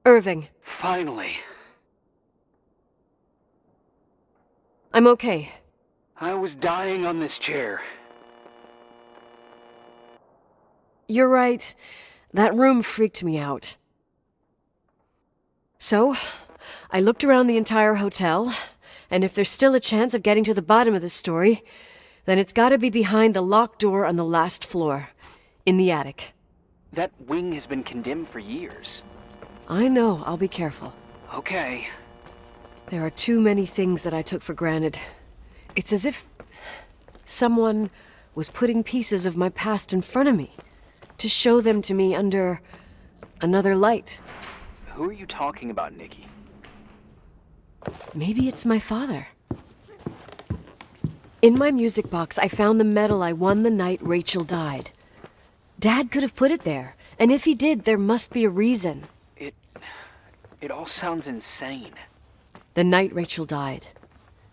Irving. Finally. I'm okay. I was dying on this chair. You're right. That room freaked me out. So, I looked around the entire hotel, and if there's still a chance of getting to the bottom of this story, then it's gotta be behind the locked door on the last floor, in the attic. That wing has been condemned for years. I know, I'll be careful. Okay. There are too many things that I took for granted. It's as if someone was putting pieces of my past in front of me, to show them to me under another light. Who are you talking about, Nikki? Maybe it's my father. In my music box, I found the medal I won the night Rachel died. Dad could have put it there, and if he did, there must be a reason. It all sounds insane. The night Rachel died.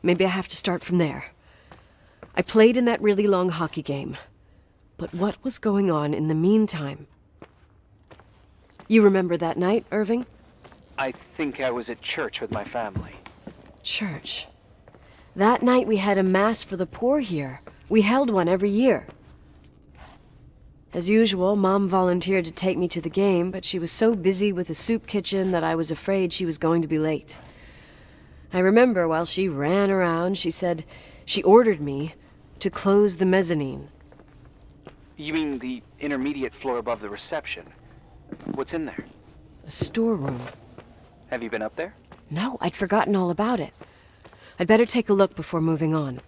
Maybe I have to start from there. I played in that really long hockey game. But what was going on in the meantime? You remember that night, Irving? I think I was at church with my family. Church. That night we had a mass for the poor here. We held one every year. As usual, Mom volunteered to take me to the game, but she was so busy with the soup kitchen that I was afraid she was going to be late. I remember while she ran around, she said she ordered me to close the mezzanine. You mean the intermediate floor above the reception? What's in there? A storeroom. Have you been up there? No, I'd forgotten all about it. I'd better take a look before moving on.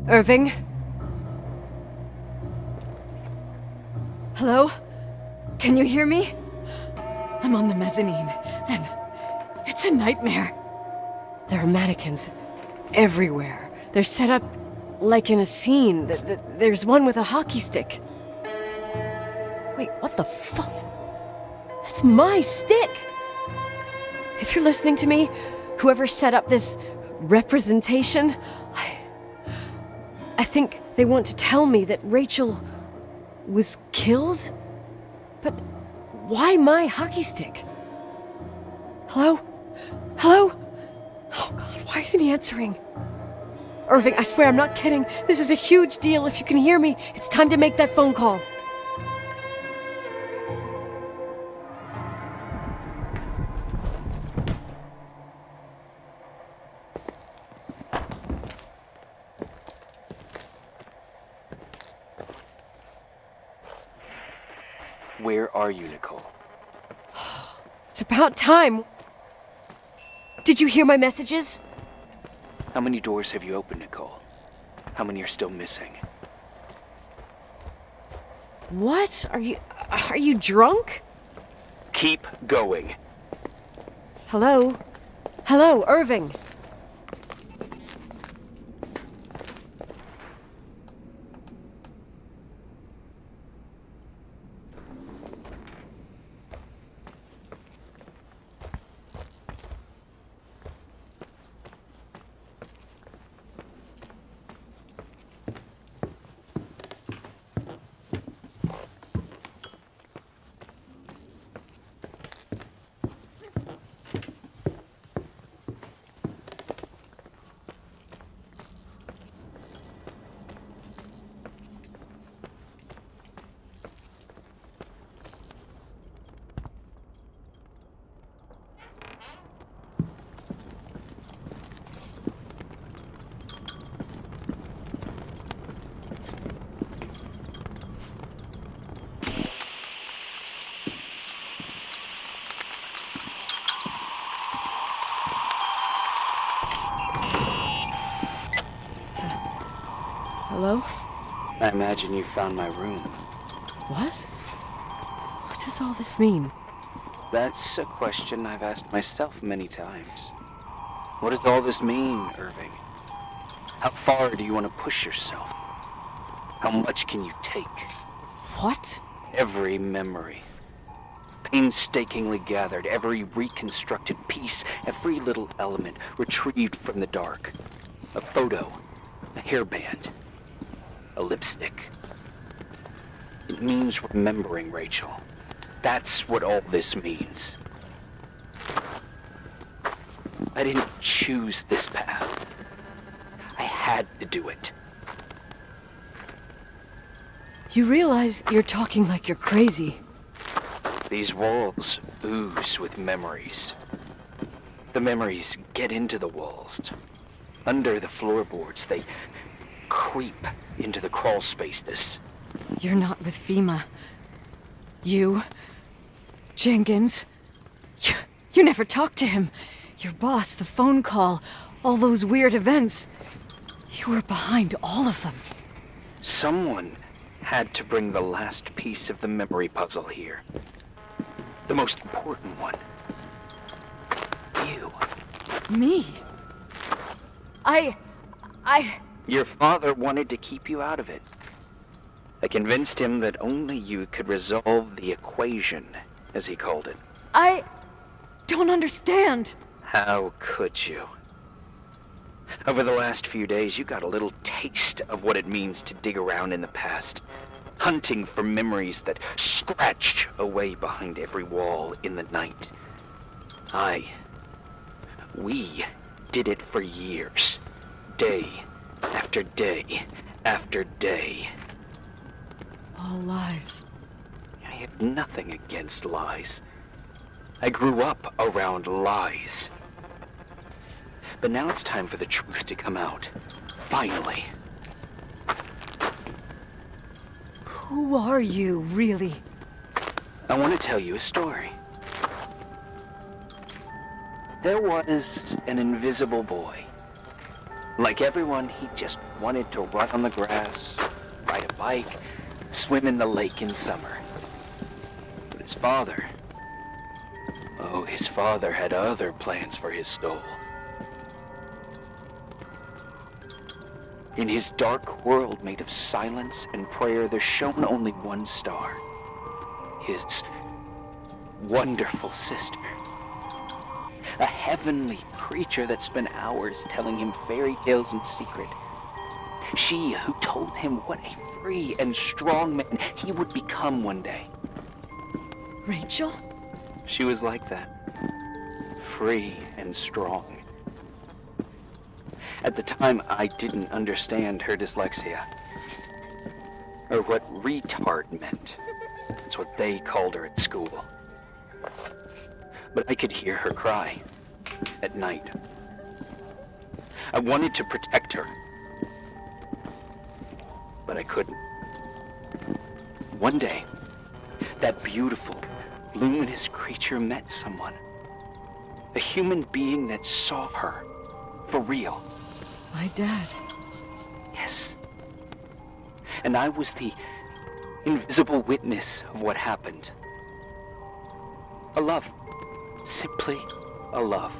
Irving? Hello? Can you hear me? I'm on the mezzanine, and it's a nightmare. There are mannequins everywhere. They're set up like in a scene. There's one with a hockey stick. Wait, what the fuck? That's my stick! If you're listening to me, whoever set up this representation, I think they want to tell me that Rachel was killed? But why my hockey stick? Hello? Hello? Oh God, why isn't he answering? Irving, I swear I'm not kidding. This is a huge deal. If you can hear me, it's time to make that phone call. Where are you, Nicole? It's about time. Did you hear my messages? How many doors have you opened, Nicole? How many are still missing? What? Are you drunk? Keep going. Hello? Hello, Irving. Hello? I imagine you found my room. What? What does all this mean? That's a question I've asked myself many times. What does all this mean, Irving? How far do you want to push yourself? How much can you take? What? Every memory. Painstakingly gathered, every reconstructed piece, every little element retrieved from the dark. A photo, a hairband, a lipstick. It means remembering, Rachel. That's what all this means. I didn't choose this path. I had to do it. You realize you're talking like you're crazy. These walls ooze with memories. The memories get into the walls. Under the floorboards, they creep into the crawl spaces. You're not with FEMA. You... Jenkins... You never talked to him. Your boss, the phone call, all those weird events. You were behind all of them. Someone had to bring the last piece of the memory puzzle here. The most important one. You. Me? I... Your father wanted to keep you out of it. I convinced him that only you could resolve the equation, as he called it. I don't understand. How could you? Over the last few days, you got a little taste of what it means to dig around in the past, hunting for memories that scratch away behind every wall in the night. We did it for years, day after day after day. All lies. I have nothing against lies. I grew up around lies. But now it's time for the truth to come out. Finally. Who are you, really? I want to tell you a story. There was an invisible boy. Like everyone, he just wanted to run on the grass, ride a bike, swim in the lake in summer. But his father... oh, his father had other plans for his soul. In his dark world made of silence and prayer, there shone only one star. His wonderful sister. A heavenly creature that spent hours telling him fairy tales in secret. She who told him what a free and strong man he would become one day. Rachel? She was like that. Free and strong. At the time, I didn't understand her dyslexia. Or what retard meant. That's what they called her at school. But I could hear her cry. At night. I wanted to protect her. But I couldn't. One day, that beautiful, luminous creature met someone. A human being that saw her. For real. My dad. Yes. And I was the invisible witness of what happened. A love. Simply a love.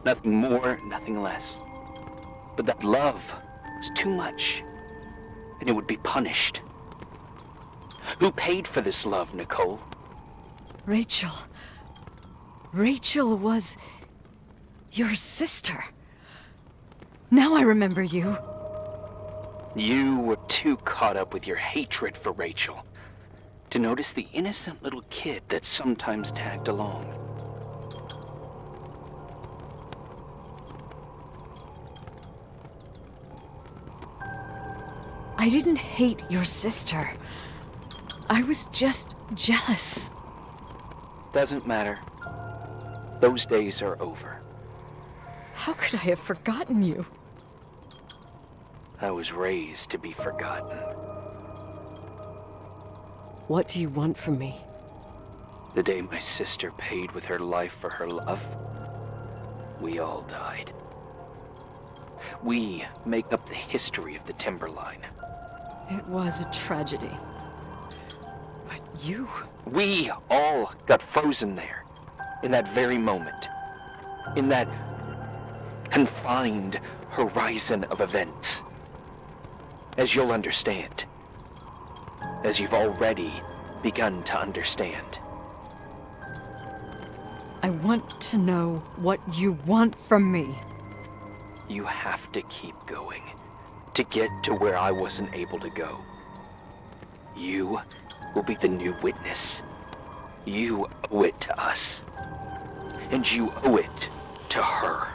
Nothing more, nothing less. But that love was too much, and it would be punished. Who paid for this love, Nicole? Rachel. Rachel was... your sister. Now I remember you. You were too caught up with your hatred for Rachel to notice the innocent little kid that sometimes tagged along. I didn't hate your sister. I was just jealous. Doesn't matter. Those days are over. How could I have forgotten you? I was raised to be forgotten. What do you want from me? The day my sister paid with her life for her love, we all died. We make up the history of the Timberline. It was a tragedy. But you... We all got frozen there, in that very moment. In that confined horizon of events. As you'll understand. As you've already begun to understand. I want to know what you want from me. You have to keep going to get to where I wasn't able to go. You will be the new witness. You owe it to us. And you owe it to her.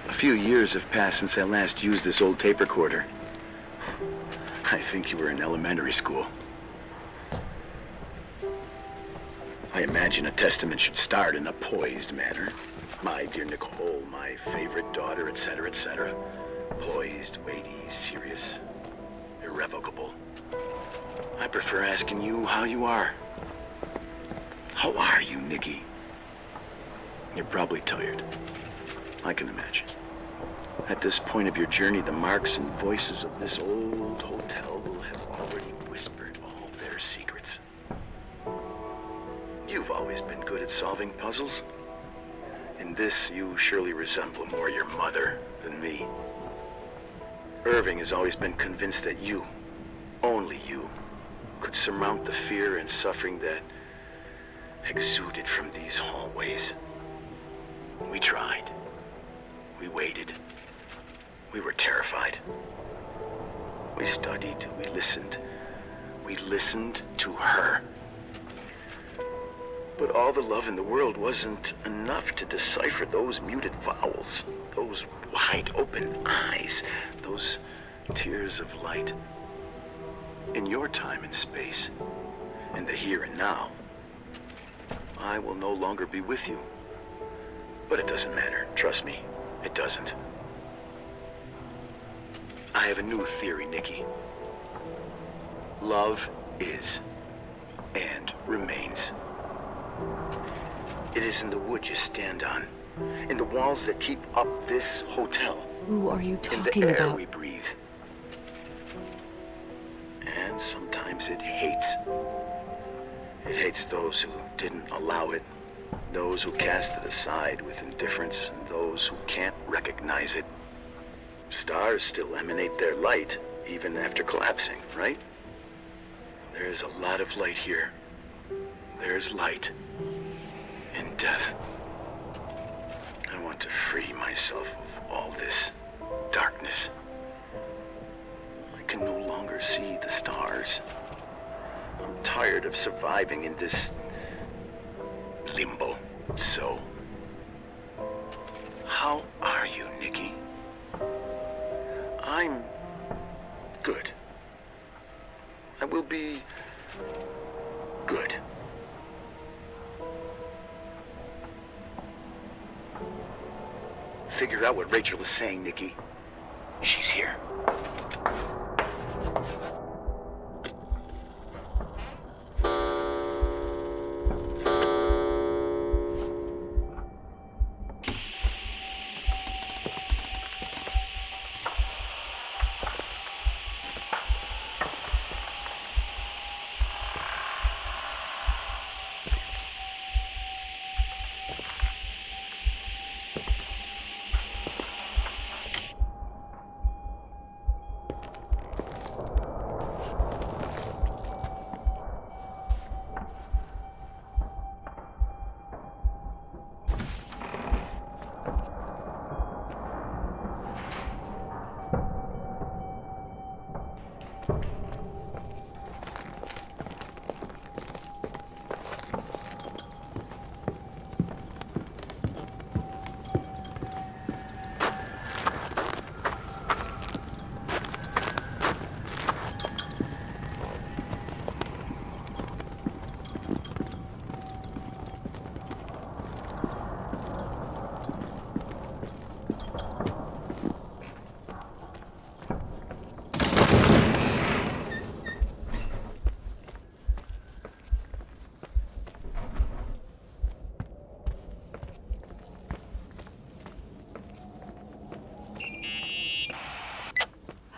A few years have passed since I last used this old tape recorder. I think you were in elementary school. I imagine a testament should start in a poised manner. My dear Nicole, my favorite daughter, etc., etc. Poised, weighty, serious, irrevocable. I prefer asking you how you are. How are you, Nikki? You're probably tired. I can imagine. At this point of your journey, the marks and voices of this old hotel will have already whispered all their secrets. You've always been good at solving puzzles. In this, you surely resemble more your mother than me. Irving has always been convinced that you, only you, could surmount the fear and suffering that exuded from these hallways. We tried. We waited. We were terrified. We studied. We listened. We listened to her. But all the love in the world wasn't enough to decipher those muted vowels, those wide open eyes, those tears of light. In your time and space, in the here and now, I will no longer be with you. But it doesn't matter. Trust me, it doesn't. I have a new theory, Nikki. Love is and remains. It is in the wood you stand on, in the walls that keep up this hotel. Who are you talking in the air about? we breathe. And sometimes it hates. It hates those who didn't allow it, those who cast it aside with indifference, and those who can't recognize it. Stars still emanate their light, even after collapsing, right? There's a lot of light here. There's light in death. I want to free myself of all this darkness. I can no longer see the stars. I'm tired of surviving in this limbo. So, how are you, Nikki? I'm good. I will be good. Figure out what Rachel is saying, Nikki. She's here.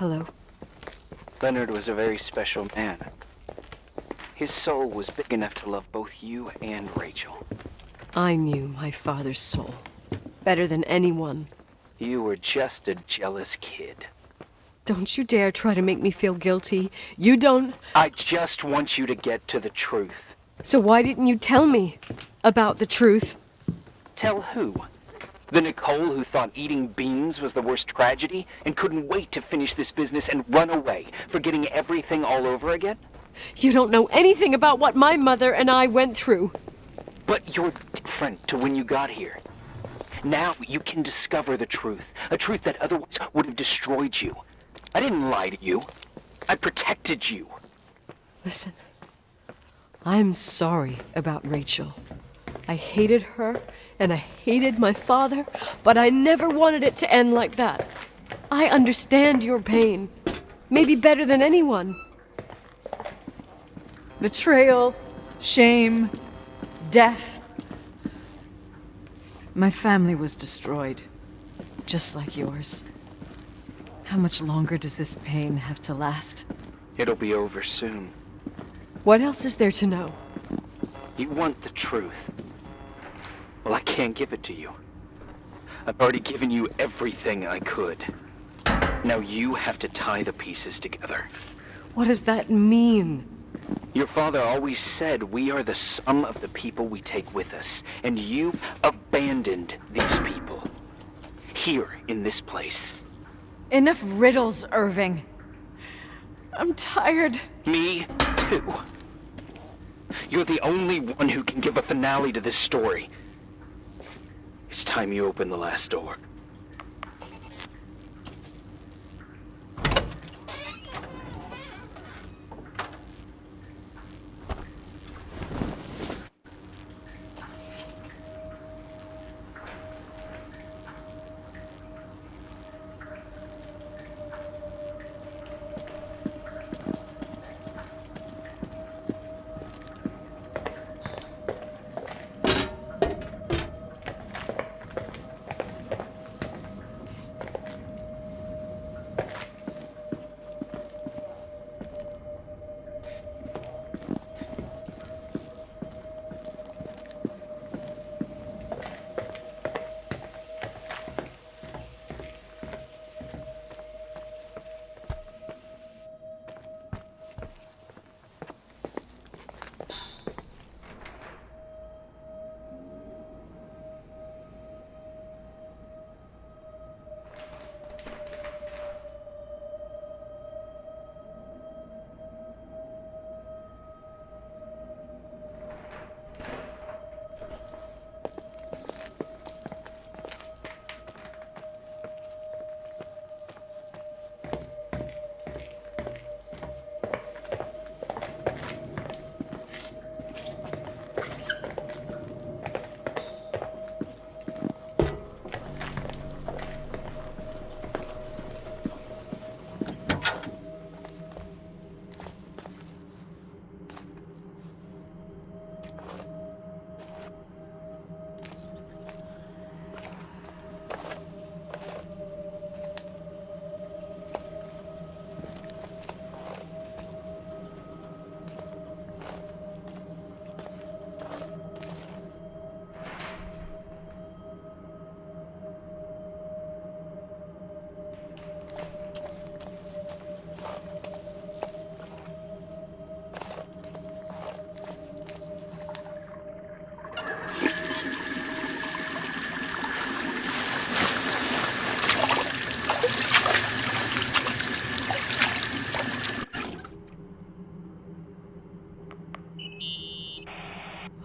Hello. Leonard was a very special man. His soul was big enough to love both you and Rachel. I knew my father's soul better than anyone. You were just a jealous kid. Don't you dare try to make me feel guilty. You don't... I just want you to get to the truth. So why didn't you tell me about the truth? Tell who? The Nicole who thought eating beans was the worst tragedy and couldn't wait to finish this business and run away, forgetting everything all over again? You don't know anything about what my mother and I went through. But you're different to when you got here. Now you can discover the truth, a truth that otherwise would have destroyed you. I didn't lie to you. I protected you. Listen, I'm sorry about Rachel. I hated her, and I hated my father, but I never wanted it to end like that. I understand your pain, maybe better than anyone. Betrayal, shame, death. My family was destroyed, just like yours. How much longer does this pain have to last? It'll be over soon. What else is there to know? You want the truth. Well, I can't give it to you. I've already given you everything I could. Now you have to tie the pieces together. What does that mean? Your father always said we are the sum of the people we take with us, and you abandoned these people. Here, in this place. Enough riddles, Irving. I'm tired. Me, too. You're the only one who can give a finale to this story. It's time you open the last door.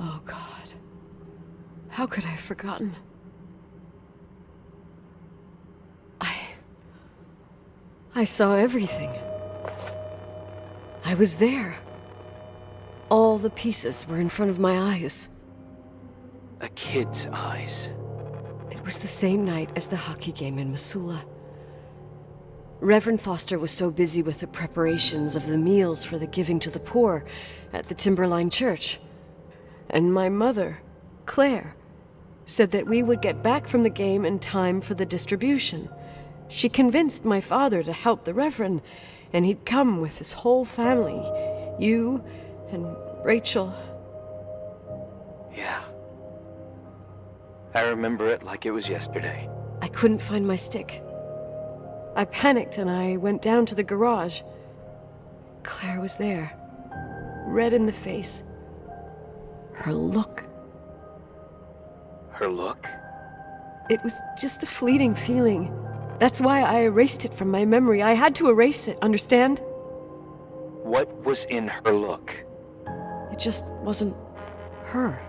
Oh, God. How could I have forgotten? I saw everything. I was there. All the pieces were in front of my eyes. A kid's eyes. It was the same night as the hockey game in Missoula. Reverend Foster was so busy with the preparations of the meals for the giving to the poor at the Timberline Church. And my mother, Claire, said that we would get back from the game in time for the distribution. She convinced my father to help the Reverend, and he'd come with his whole family. You and Rachel. Yeah. I remember it like it was yesterday. I couldn't find my stick. I panicked and I went down to the garage. Claire was there, red in the face. Her look. Her look? It was just a fleeting feeling. That's why I erased it from my memory. I had to erase it, understand? What was in her look? It just wasn't her.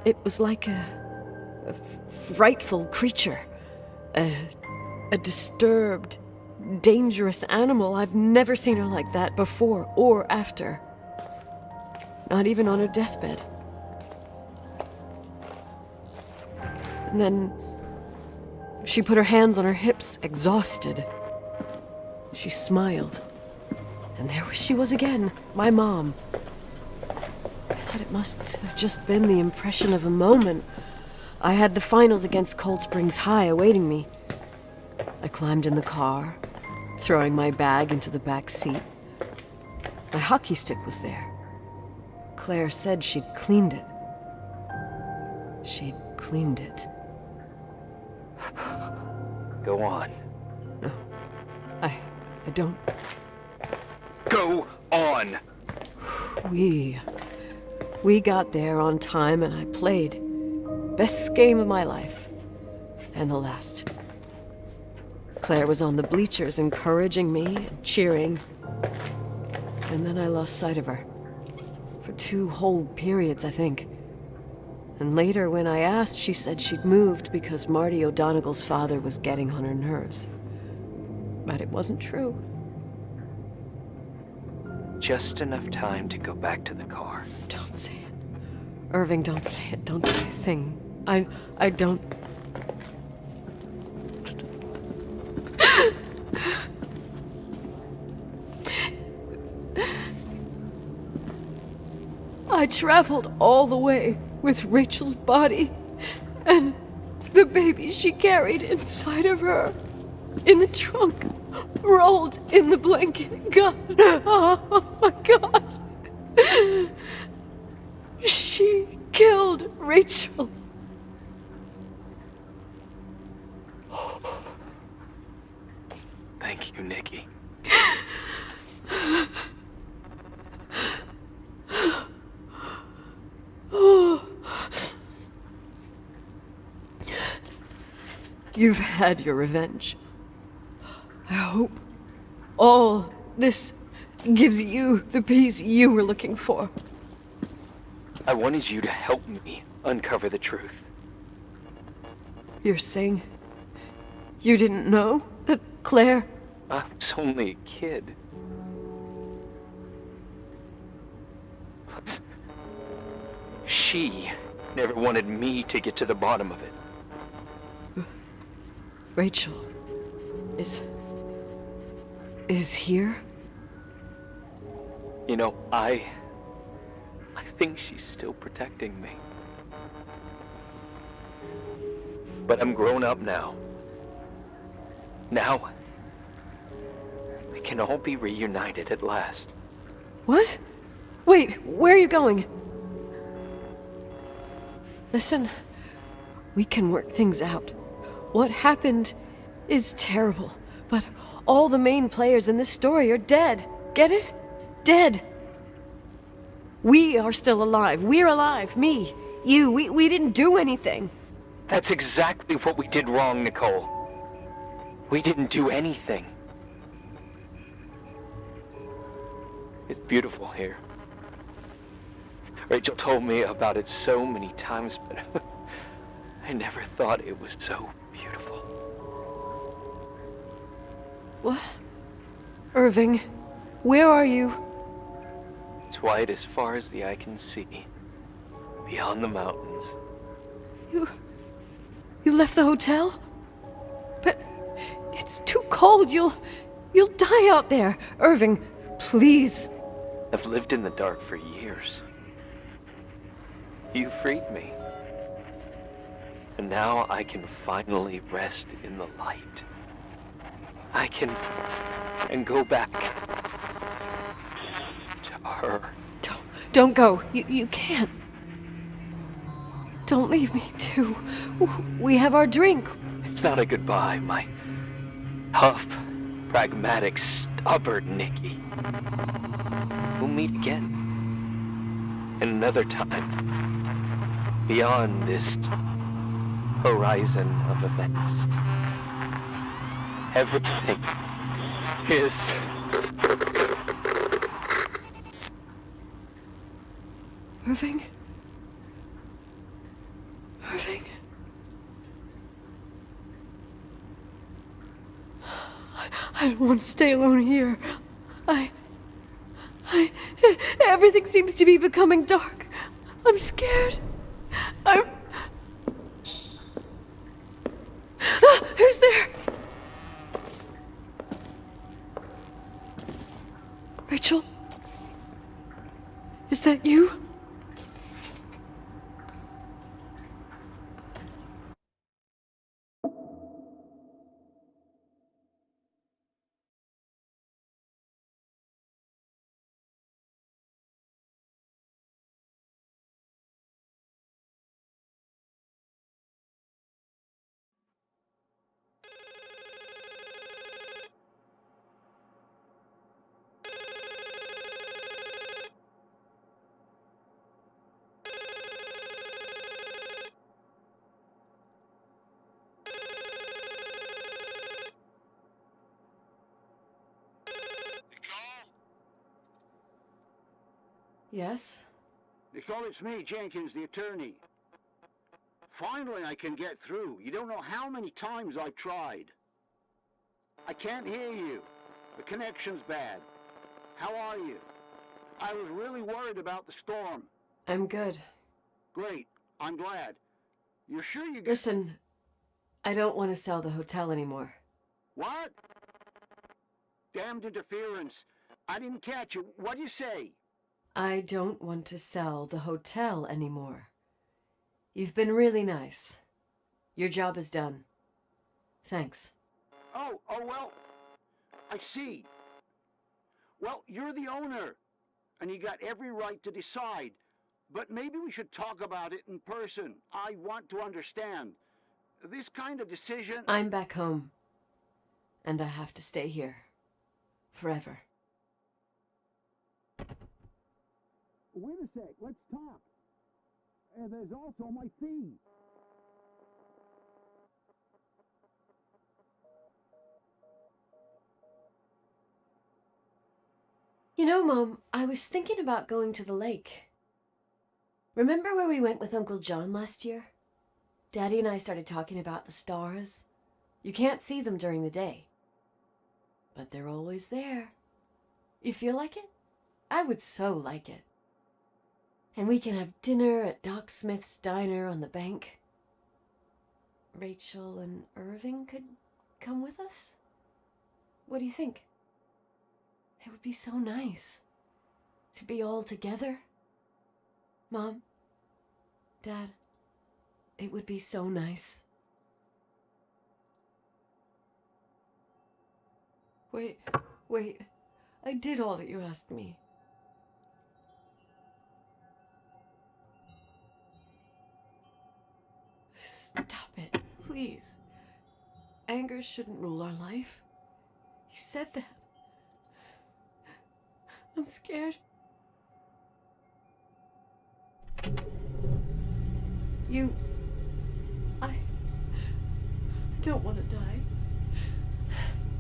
It was like a frightful creature. A disturbed, dangerous animal. I've never seen her like that before or after. Not even on her deathbed. And then she put her hands on her hips, exhausted. She smiled. And there she was again, my mom. I thought it must have just been the impression of a moment. I had the finals against Cold Springs High awaiting me. I climbed in the car, throwing my bag into the back seat. My hockey stick was there. Claire said she'd cleaned it. She'd cleaned it. Go on. No, I don't. Go on! We got there on time and I played. Best game of my life. And the last. Claire was on the bleachers encouraging me and cheering. And then I lost sight of her. For 2 whole periods, I think. And later, when I asked, she said she'd moved because Marty O'Donegal's father was getting on her nerves. But it wasn't true. Just enough time to go back to the car. Don't say it. Irving, don't say it. Don't say a thing. I don't... I traveled all the way with Rachel's body and the baby she carried inside of her in the trunk, rolled in the blanket. God, oh my God. She killed Rachel. Thank you, Nikki. You've had your revenge. I hope all this gives you the peace you were looking for. I wanted you to help me uncover the truth. You're saying you didn't know that Claire... I was only a kid. Plus, she never wanted me to get to the bottom of it. Rachel is here? You know, I think she's still protecting me. But I'm grown up now. Now, we can all be reunited at last. What? Wait, where are you going? Listen, we can work things out. What happened is terrible, but all the main players in this story are dead. Get it? Dead. We are still alive. We're alive. Me, you, we didn't do anything. That's exactly what we did wrong, Nicole. We didn't do anything. It's beautiful here. Rachel told me about it so many times, but I never thought it was so beautiful. What? Irving, where are you? It's white as far as the eye can see, beyond the mountains. You left the hotel? But it's too cold. You'll die out there. Irving, please. I've lived in the dark for years. You freed me. And now I can finally rest in the light. I can and go back to her. Don't go. You can't. Don't leave me, too. We have our drink. It's not a goodbye, my tough, pragmatic, stubborn Nikki. We'll meet again. In another time. Beyond this horizon of events. Everything is... Irving? Irving? I don't want to stay alone here. Everything seems to be becoming dark. I'm scared. Who's there? Rachel? Is that you? Yes? Nicole, it's me, Jenkins, the attorney. Finally, I can get through. You don't know how many times I've tried. I can't hear you. The connection's bad. How are you? I was really worried about the storm. I'm good. Great. I'm glad. You're sure you... Listen, I don't want to sell the hotel anymore. What? Damned interference. I didn't catch you. What'd you say? I don't want to sell the hotel anymore. You've been really nice. Your job is done. Thanks. Oh, well, I see. Well, you're the owner, and you got every right to decide. But maybe we should talk about it in person. I want to understand. This kind of decision... I'm back home, and I have to stay here. Forever. Wait a sec, let's talk. There's also my fee. You know, Mom, I was thinking about going to the lake. Remember where we went with Uncle John last year? Daddy and I started talking about the stars. You can't see them during the day, but they're always there. You feel like it? I would so like it. And we can have dinner at Doc Smith's diner on the bank. Rachel and Irving could come with us? What do you think? It would be so nice to be all together. Mom, Dad, it would be so nice. Wait, I did all that you asked me. Stop it, please. Anger shouldn't rule our life. You said that. I'm scared. I don't want to die.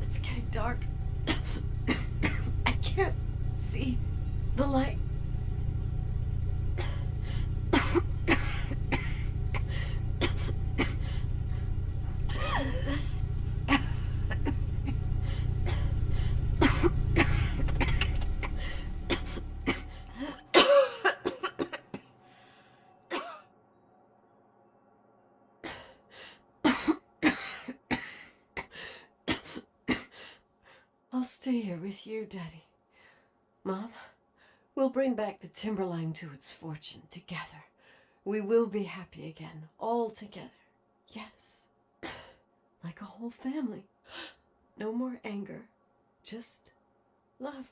It's getting dark. I can't see the light. I'll stay here with you, Daddy. Mom, we'll bring back the Timberline to its fortune together. We will be happy again, all together. Yes. Like a whole family. No more anger. Just love.